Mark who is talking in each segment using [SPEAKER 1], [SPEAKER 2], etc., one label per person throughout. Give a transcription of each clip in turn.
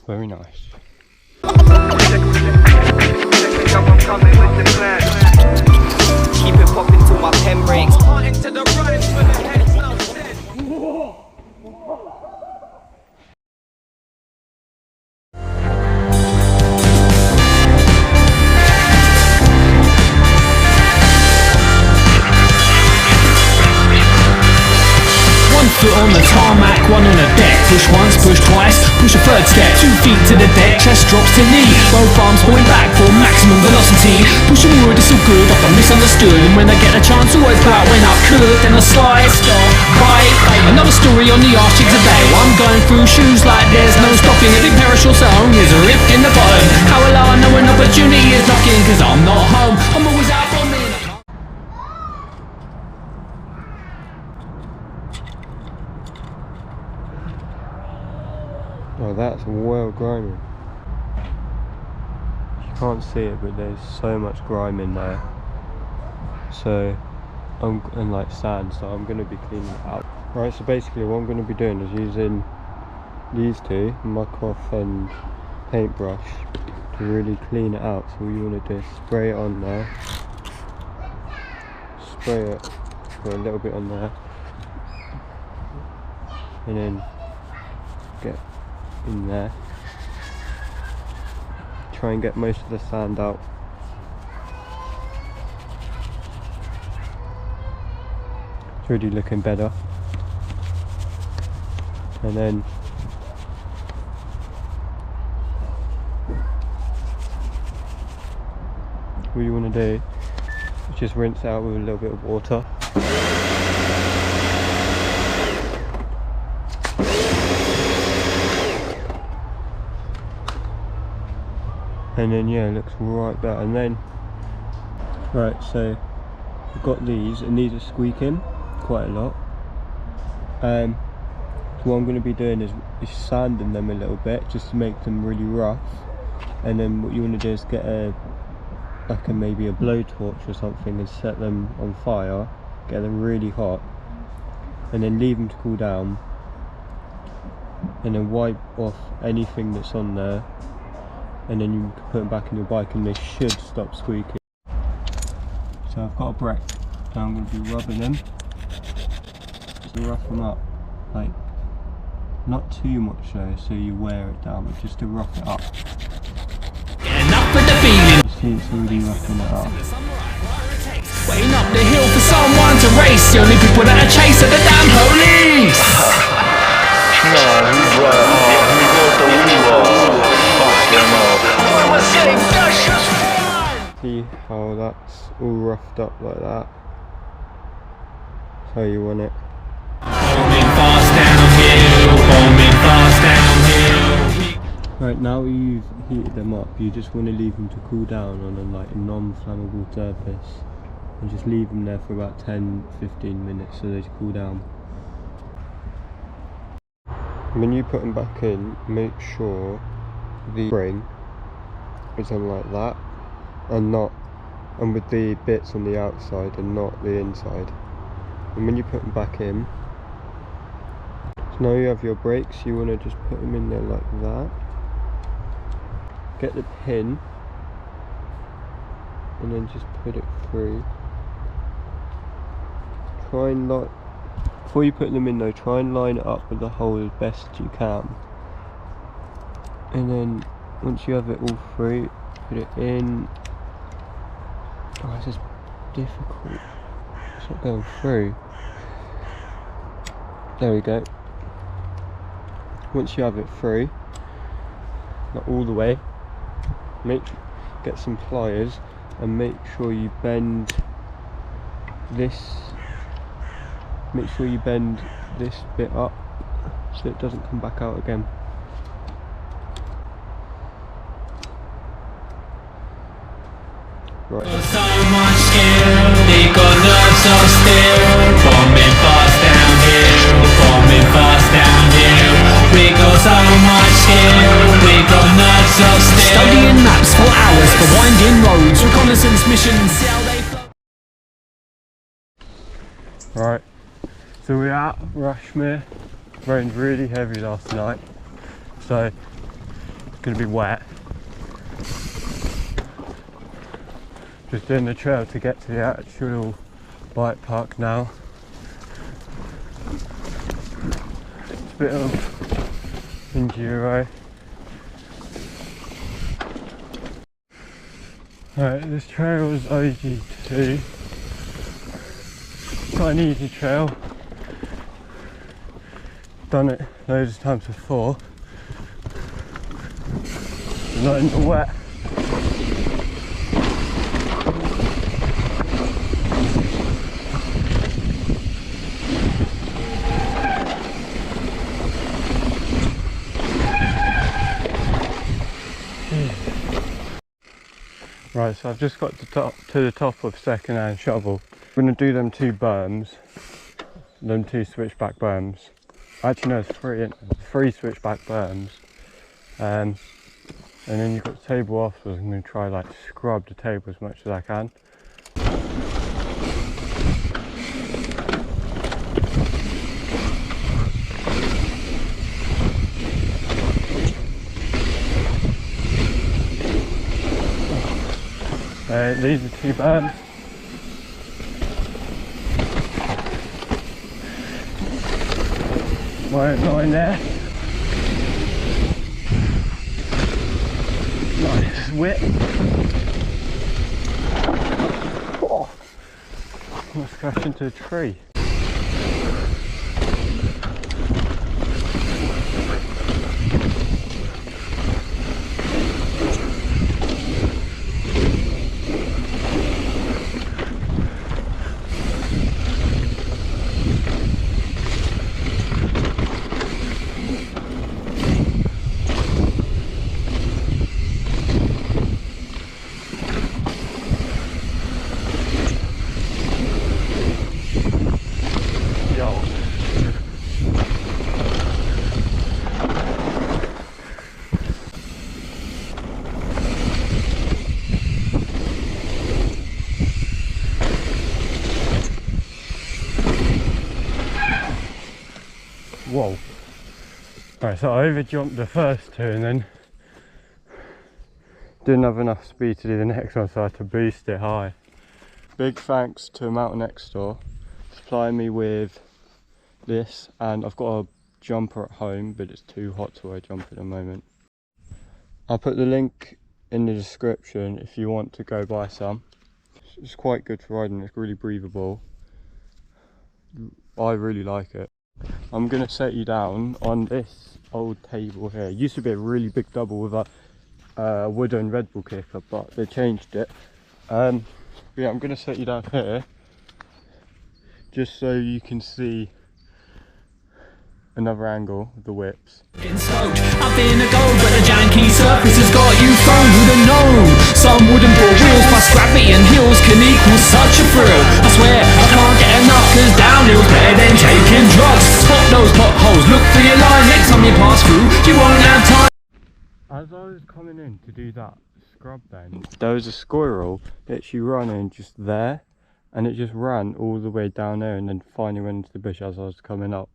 [SPEAKER 1] Very nice.
[SPEAKER 2] Keep it popping till my pen breaks.
[SPEAKER 3] Foot on the tarmac, one on the deck. Push once, push twice, push a third step. 2 feet to the deck, chest drops to knee. Both arms point back for maximum velocity. Pushing wood is so good, often misunderstood. And when I get a chance, always go out when I could. Then I slide, bite. Another story on the arse cheek today. I'm going through shoes like there's no stopping. A big pair of shorts at home is a rip in the bottom. How will I know an opportunity is knocking? Cause I'm not home, I'm always out for me.
[SPEAKER 1] Oh, that's well grimy. You can't see it, but there's so much grime in there. So, and like sand, so I'm going to be cleaning it out. Right, so basically what I'm going to be doing is using these two, muck off and paintbrush, to really clean it out. So all you want to do is spray it on there. Spray it for a little bit on there. And then get in there, try and get most of the sand out. It's really looking better. And then what you want to do is just rinse it out with a little bit of water. And then yeah, it looks right better. And then right, so I've got these, and these are squeaking quite a lot. So what I'm going to be doing is sanding them a little bit just to make them really rough. And then what you want to do is get maybe a blowtorch or something and set them on fire, get them really hot, and then leave them to cool down, and then wipe off anything that's on there. And then you can put them back in your bike and they should stop squeaking. So I've got a brick, so I'm going to be rubbing them just to rough them up, like not too much though, so you wear it down, but just to rough it up. You see it's already roughing it up.
[SPEAKER 3] Waiting up the hill for someone to race. The only people that are chasing the damn police.
[SPEAKER 1] See how that's all roughed up like that? That's how you want it. Right, now you've heated them up, you just want to leave them to cool down on a non-flammable surface, and just leave them there for about 10-15 minutes so they cool down. When you put them back in, make sure the spring is on like that, and with the bits on the outside and not the inside. And when you put them back in, so now you have your brakes, you want to just put them in there like that. Get the pin and then just put it through. Try and before you put them in though, try and line it up with the hole as best you can. And then once you have it all through, put it in. Oh, this is difficult. It's not going through. There we go. Once you have it through, not all the way, get some pliers and make sure you bend this. Make sure you bend this bit up so it doesn't come back out again. Right.
[SPEAKER 3] So much skill, they got nerves of steel. Bombing fast downhill, bombing fast downhill. We got so much skill, we got nerves of steel. Studying maps for hours, for winding roads, reconnaissance missions, see how they flow.
[SPEAKER 1] Right, so we're at Rushmere. Rained really heavy last night, so gonna be wet. Just doing the trail to get to the actual bike park now. It's a bit of enduro. Right, this trail is OG2. Quite an easy trail. Done it loads of times before. Not in the wet. Right, so I've just got to the top of second-hand shovel. I'm going to do them two berms, them two switchback berms. Actually no, it's three switchback berms. And then you've got the table off, so I'm going to try like scrub the table as much as I can. These are two berms. Not in there. Nice whip. Oh, almost crashed into a tree. Whoa. Right, so I over jumped the first two and then didn't have enough speed to do the next one, so I had to boost it high. Big thanks to Mountain Next Store supplying me with this, and I've got a jumper at home but it's too hot to wear a jumper at the moment. I'll put the link in the description if you want to go buy some. It's quite good for riding, it's really breathable. I really like it. I'm going to set you down on this old table here. It used to be a really big double with a wooden Red Bull kicker, but they changed it. Yeah, I'm going to set you down here just so you can see another angle of the whips.
[SPEAKER 3] I've been a gold, but the janky surface has got you thrown. Who'd have known? Some wooden ball wheels plus gravity and hills can equal such a thrill. I swear I can't get enough, cause downhill's better than taking drugs. Spot those potholes, look for your line. Next time you pass through, you won't have time.
[SPEAKER 1] As I was coming in to do that scrub bend, there was a squirrel literally running just there, and it just ran all the way down there and then finally went into the bush as I was coming up.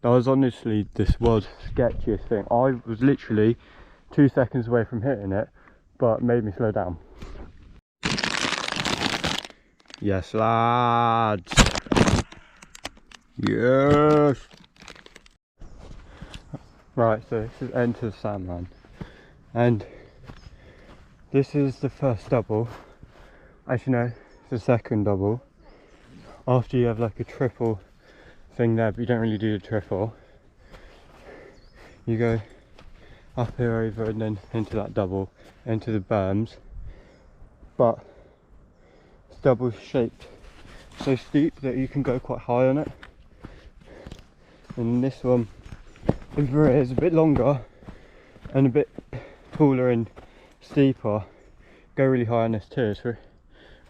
[SPEAKER 1] That was honestly this world's sketchiest thing. I was literally 2 seconds away from hitting it, but it made me slow down. Yes, lads. Yes. Right, so this is Enter the Sandman, and this is the first double. Actually no, it's the second double. After you have like a triple thing there, but you don't really do the triple. You go up here, over, and then into that double, into the berms. But it's double shaped so steep that you can go quite high on it. And this one over here is a bit longer and a bit taller and steeper. Go really high on this too. It's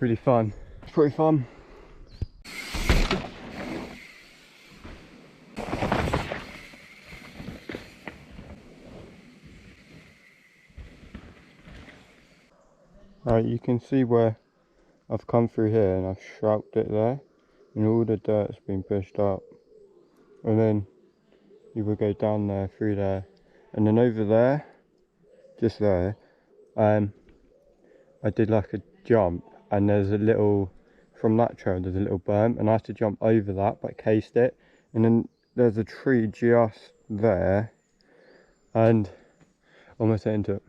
[SPEAKER 1] really fun. It's pretty fun. Right, you can see where I've come through here and I've shrouded it there, and all the dirt's been pushed up, and then you will go down there, through there, and then over there just there, I did like a jump, and there's a little, from that trail there's a little berm, and I had to jump over that, but cased it, and then there's a tree just there, and almost hit into it.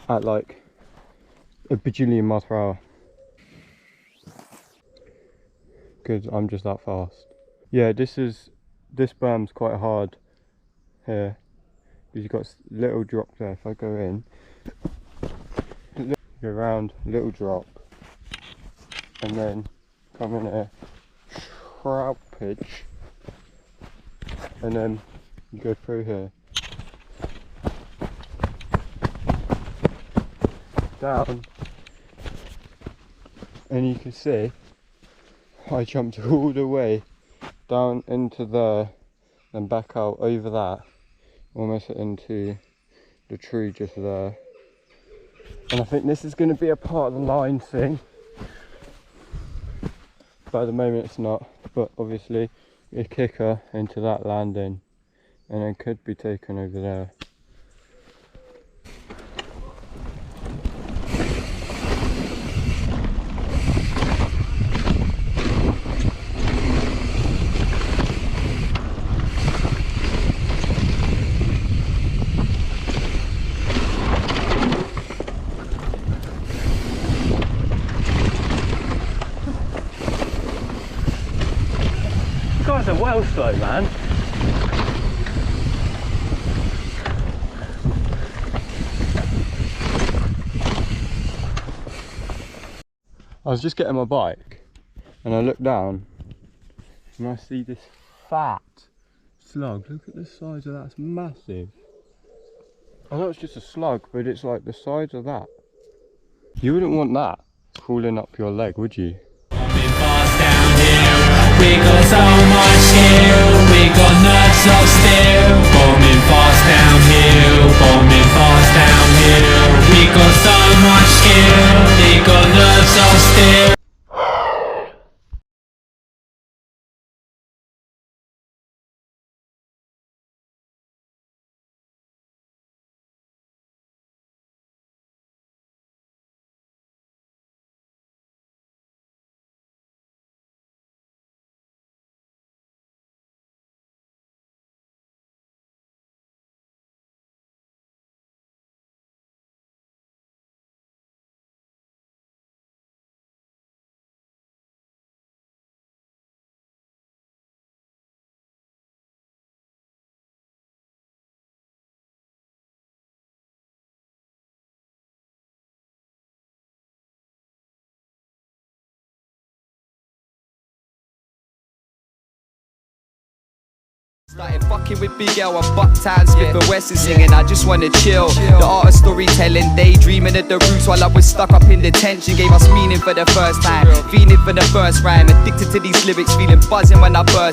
[SPEAKER 1] At like a bajillion miles per hour. Because I'm just that fast. Yeah, this berm's quite hard here. Because you've got little drop there. If I go in, go around, little drop, and then come in here, Whippage, and then you go through here. Down, and you can see I jumped all the way down into there and back out over that, almost into the tree just there. And I think this is going to be a part of the line thing, but at the moment it's not. But obviously a kicker into that landing, and then could be taken over there. You guys are well slow, man. I was just getting my bike and I look down and I see this fat slug. Look at the size of that, it's massive. I know it's just a slug, but it's like the size of that. You wouldn't want that crawling up your leg, would you?
[SPEAKER 3] We got so much skill, we got nerves of steel. Bombing fast downhill, bombing fast downhill. We got so much skill, we got nerves of steel.
[SPEAKER 2] Started fucking with Big L and Bucktown, Smith and Wesson singing, I just wanna chill. The art of storytelling, daydreaming at the roots while I was stuck up in detention. Gave us meaning for the first time, feeling for the first rhyme. Addicted to these lyrics, feeling buzzing when I burst.